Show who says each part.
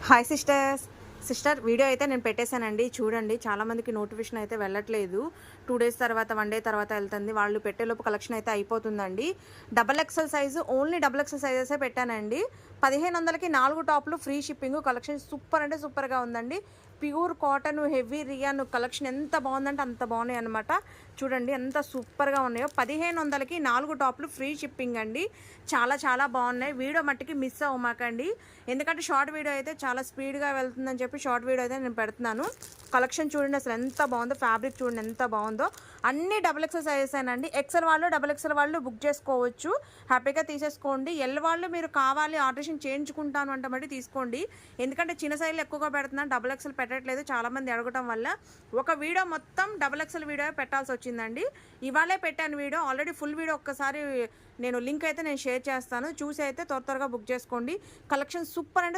Speaker 1: Hi sister video అయితే నేను పెట్టేశానండి. చూడండి, చాలామందికి నోటిఫికేషన్ అయితే వెళ్ళట్లేదు. 2 డేస్ తర్వాత 1 డే తర్వాత వెళ్తుంది. వాళ్ళు పెట్టేలోపు కలెక్షన్ అయితే అయిపోతుందండి. Double XL size, only double XL సైజెసే పెట్టానండి. 1500కి 4 టాప్లు ఫ్రీ షిప్పింగ్. కలెక్షన్ సూపర్ అంటే సూపర్గా ఉందండి. Pure cotton heavy rayon collection ఎంత బాగుందంటే అంత బాగున్నాయి అనమాట. చూడండి ఎంత సూపర్గా ఉన్నాయో. 1500కి 4 టాప్లు ఫ్రీ షిప్పింగ్ అండి. చాలా చాలా బాగున్నాయి. వీడియో మట్టికి మిస్ అవ్వమాకండి, ఎందుకంటే షార్ట్ వీడియో అయితే చాలా స్పీడ్గా వెళ్తుందని చెప్పి షార్ట్ వీడియో అయితే నేను పెడుతున్నాను. కలెక్షన్ చూడండి అసలు ఎంత బాగుందో, ఫ్యాబ్రిక్ చూడండి ఎంత బాగుందో. అన్ని డబుల్ ఎక్సెల్ సైజెస్ అండి. ఎక్సెల్ వాళ్ళు డబుల్ ఎక్సెల్ వాళ్ళు బుక్ చేసుకోవచ్చు, హ్యాపీగా తీసేసుకోండి. ఎల్ వాళ్ళు మీరు కావాలి ఆల్టరేషన్ చేయించుకుంటాను అంటే మళ్ళీ తీసుకోండి, ఎందుకంటే చిన్న సైజులు ఎక్కువగా పెడుతున్నాను, డబుల్ ఎక్సెల్ పెట్టట్లేదు చాలామంది అడగటం వల్ల. ఒక వీడియో మొత్తం డబుల్ ఎక్సెల్ వీడియో పెట్టాల్సి వచ్చిందండి. ఇవాళే పెట్టాను వీడియో, ఆల్రెడీ ఫుల్ వీడియో ఒక్కసారి నేను లింక్ అయితే నేను షేర్ చేస్తాను, చూసి అయితే త్వరగా బుక్ చేసుకోండి. కలెక్షన్ సూపర్ అంటే